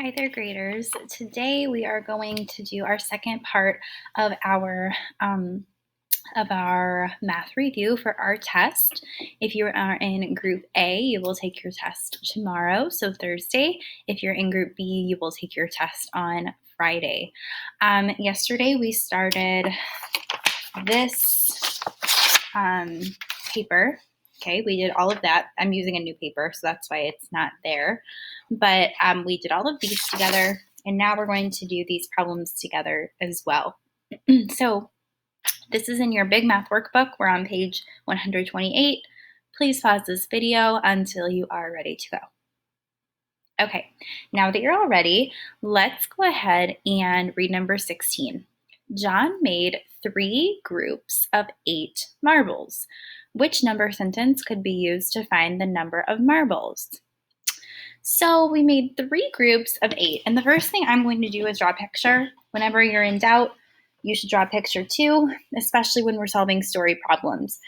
Hi there, graders. Today we are going to do our second part of our math review for our test. If you are in Group A, you will take your test tomorrow, so Thursday. If you're in Group B, you will take your test on Friday. Yesterday we started this paper. Okay, we did all of that. I'm using a new paper, so that's why it's not there. But we did all of these together, and now we're going to do these problems together as well. So this is in your big math workbook. We're on page 128. Please pause this video until you are ready to go. Okay, now that you're all ready, let's go ahead and read number 16. John made 3 groups of 8 marbles. Which number sentence could be used to find the number of marbles? So we made 3 groups of 8, and the first thing I'm going to do is draw a picture. Whenever you're in doubt, you should draw a picture too, especially when we're solving story problems.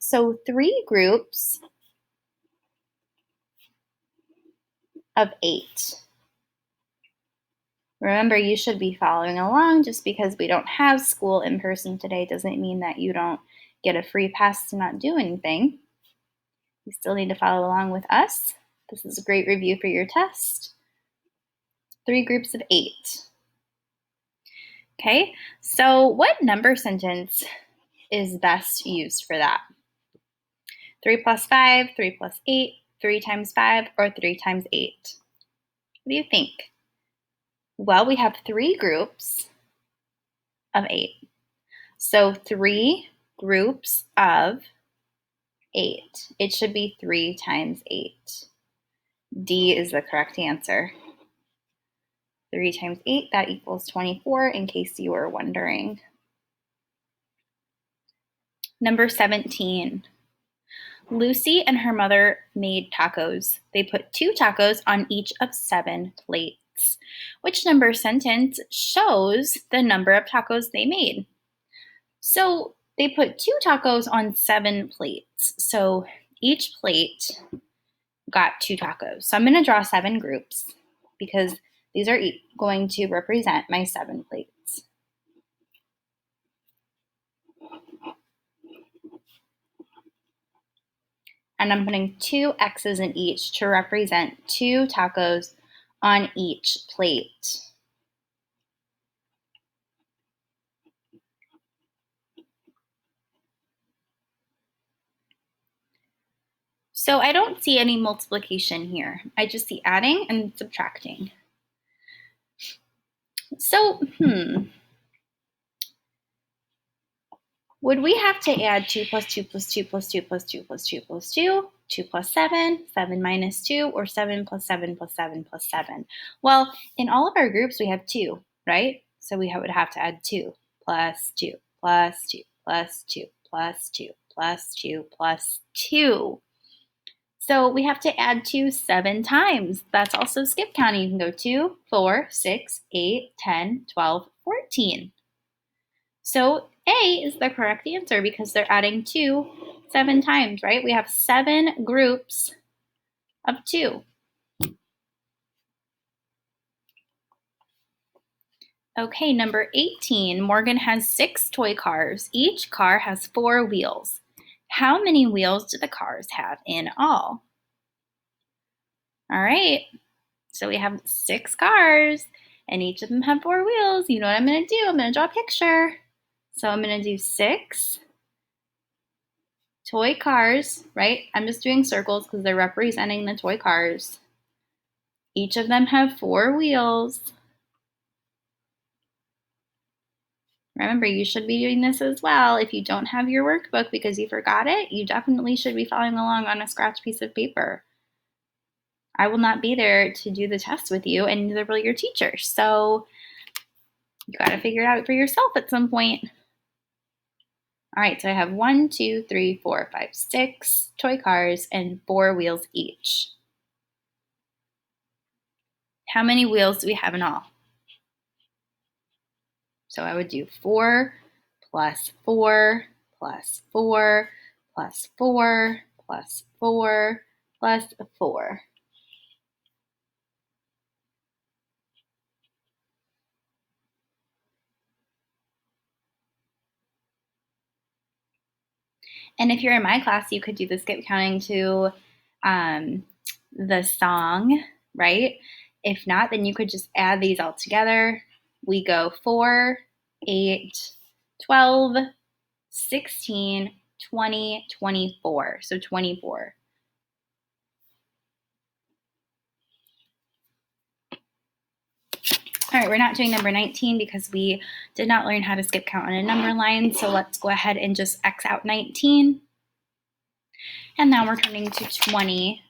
So 3 groups of 8. Remember, you should be following along. Just because we don't have school in person today doesn't mean that you don't get a free pass to not do anything. You still need to follow along with us. This is a great review for your test. 3 groups of 8. Okay, so what number sentence is best used for that? 3 plus 5, 3 plus 8, 3 times 5, or 3 times 8? What do you think? Well, we have 3 groups of 8. So 3 groups of 8. It should be 3 times 8. D is the correct answer. 3 times 8, that equals 24, in case you were wondering. Number 17. Lucy and her mother made tacos. They put 2 tacos on each of 7 plates. Which number sentence shows the number of tacos they made? So they put 2 tacos on 7 plates. So each plate got 2 tacos. So I'm going to draw 7 groups because these are going to represent my 7 plates. And I'm putting 2 X's in each to represent 2 tacos on each plate. So I don't see any multiplication here. I just see adding and subtracting. So, would we have to add 2 plus 2 plus 2 plus 2 plus 2 plus 2 plus 2, 2 plus 7, 7 minus 2, or 7 plus 7 plus 7 plus 7? Well, in all of our groups, we have 2, right? So we would have to add 2 plus 2 plus 2 plus 2 plus 2 plus 2 plus 2. So we have to add 2 7 times. That's also skip counting. You can go 2, 4, 6, 8, 10, 12, 14. So A is the correct answer because they're adding 2 7 times, right? We have 7 groups of 2. Okay, number 18. Morgan has 6 toy cars. Each car has 4 wheels. How many wheels do the cars have in all? All right, so we have 6 cars, and each of them have 4 wheels. You know what I'm going to do? I'm going to draw a picture. So I'm going to do 6 toy cars, right? I'm just doing circles because they're representing the toy cars. Each of them have 4 wheels. Remember, you should be doing this as well. If you don't have your workbook because you forgot it, you definitely should be following along on a scratch piece of paper. I will not be there to do the test with you, and neither will your teacher. So you got to figure it out for yourself at some point. All right, so I have 1, 2, 3, 4, 5, 6 toy cars and 4 wheels each. How many wheels do we have in all? So I would do 4 plus 4 plus 4 plus 4 plus 4 plus 4. And if you're in my class, you could do the skip counting to the song, right? If not, then you could just add these all together. We go 4, 8, 12, 16, 20, 24. So 24. All right, we're not doing number 19 because we did not learn how to skip count on a number line. So let's go ahead and just X out 19. And now we're turning to 20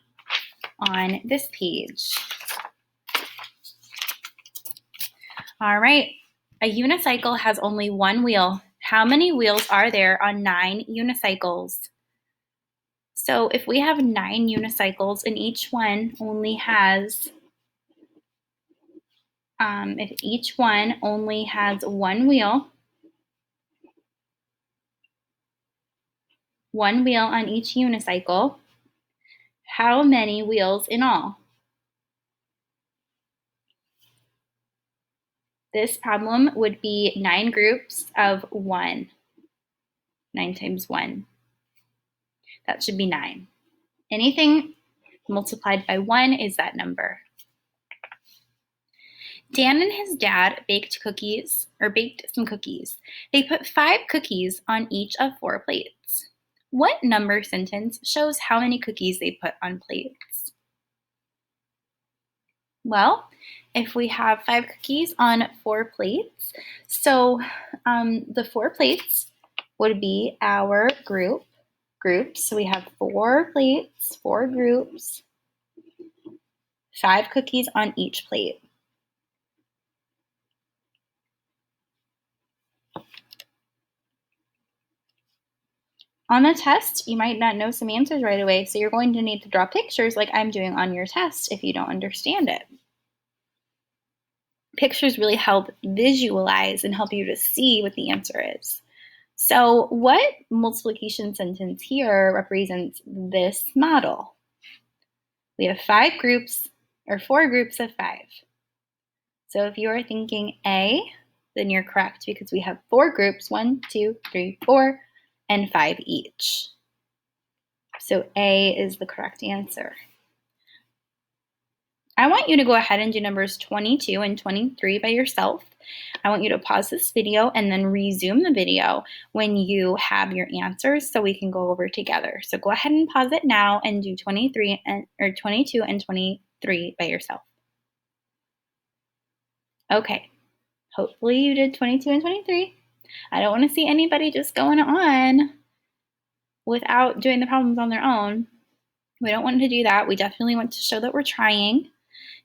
on this page. All right, a unicycle has only one wheel. How many wheels are there on 9 unicycles? So if we have 9 unicycles and each one only has, if each one only has one wheel on each unicycle, how many wheels in all? This problem would be 9 groups of 1. 9 times 1. That should be 9. Anything multiplied by 1 is that number. Dan and his dad baked some cookies. They put 5 cookies on each of 4 plates. What number sentence shows how many cookies they put on plates? Well, if we have 5 cookies on 4 plates, so the 4 plates would be our groups. So we have 4 plates, 4 groups, 5 cookies on each plate. On the test, you might not know some answers right away, so you're going to need to draw pictures like I'm doing on your test if you don't understand it. Pictures really help visualize and help you to see what the answer is. So what multiplication sentence here represents this model? We have 5 groups, or 4 groups of 5. So if you're thinking A, then you're correct because we have 4 groups, 1, 2, 3, 4, and 5 each. So A is the correct answer. I want you to go ahead and do numbers 22 and 23 by yourself. I want you to pause this video and then resume the video when you have your answers so we can go over together. So go ahead and pause it now and do 22 and 23 by yourself. Okay, hopefully you did 22 and 23. I don't want to see anybody just going on without doing the problems on their own. We don't want to do that. We definitely want to show that we're trying.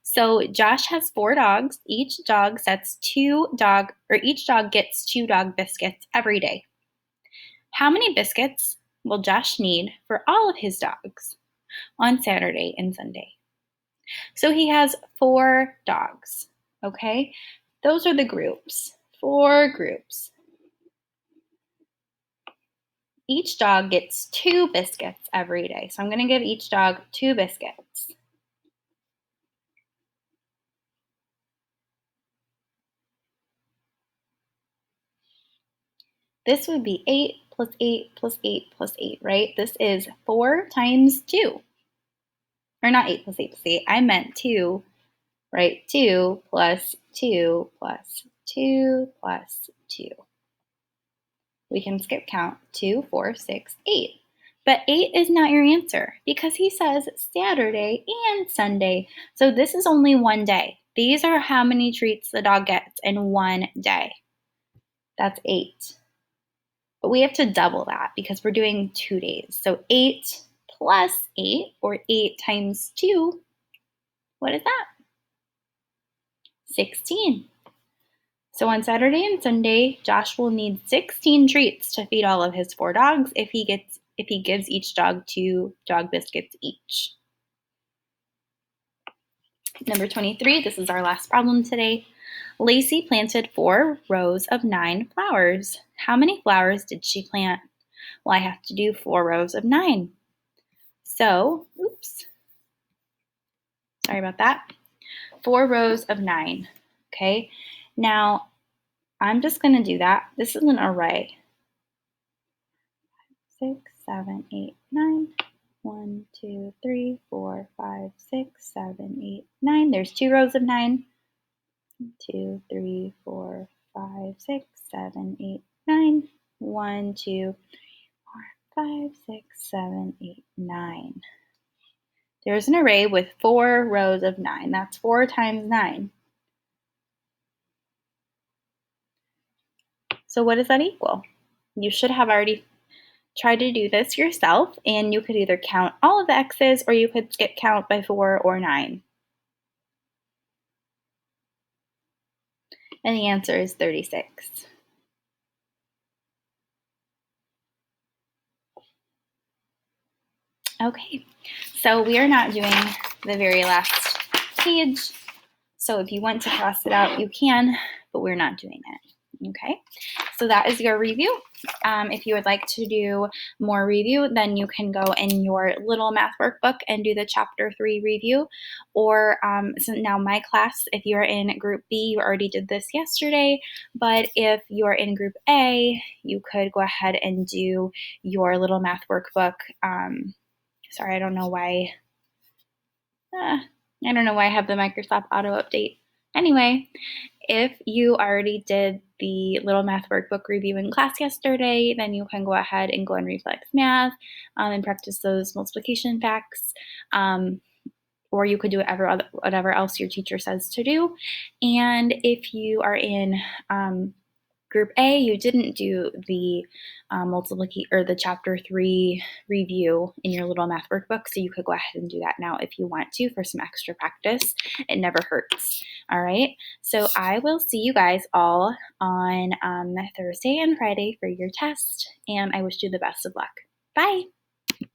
So Josh has 4 dogs. Each dog gets 2 dog biscuits every day. How many biscuits will Josh need for all of his dogs on Saturday and Sunday? So he has 4 dogs, okay? Those are the groups, 4 groups. Each dog gets 2 biscuits every day. So I'm going to give each dog 2 biscuits. This would be 8 plus 8 plus 8 plus 8, right? This is 4 times 2. Or not 8 plus 8 plus 8. I meant 2, right? 2 plus 2 plus 2 plus 2. We can skip count 2, 4, 6, 8. But 8 is not your answer because he says Saturday and Sunday. So this is only one day. These are how many treats the dog gets in one day. That's 8. But we have to double that because we're doing 2 days. So 8 plus 8, or 8 times 2, what is that? 16. So on Saturday and Sunday, Josh will need 16 treats to feed all of his 4 dogs if he gives each dog 2 dog biscuits each. Number 23, this is our last problem today. Lacey planted 4 rows of 9 flowers. How many flowers did she plant? Well, I have to do 4 rows of 9. So, sorry about that. 4 rows of 9, okay? Now, I'm just going to do that. This is an array. 6, 7, 8, 9. 1, 2, 3, 4, 5, 6, 7, 8, 9. There's 2 rows of 9. 2, 3, 4, 5, 6, 7, 8, 9. 1, 2, 4, 5, 6, 7, 8, 9. There's an array with 4 rows of 9. That's 4 times 9. So what does that equal? You should have already tried to do this yourself, and you could either count all of the x's or you could skip count by 4 or 9. And the answer is 36. Okay, so we are not doing the very last page. So if you want to cross it out, you can, but we're not doing it. Okay, so that is your review. If you would like to do more review, then you can go in your little math workbook and do the chapter 3 review. Or so now my class, if you're in group B, you already did this yesterday, but if you're in group A, you could go ahead and do your little math workbook. Sorry, I don't know why. I don't know why I have the Microsoft Auto Update. Anyway, if you already did the little math workbook review in class yesterday, then you can go ahead and go and reflex math and practice those multiplication facts. Or you could do whatever else your teacher says to do. And if you are in Group A, you didn't do the multiplication or the chapter 3 review in your little math workbook, so you could go ahead and do that now if you want to for some extra practice. It never hurts. All right, so I will see you guys all on Thursday and Friday for your test, and I wish you the best of luck. Bye.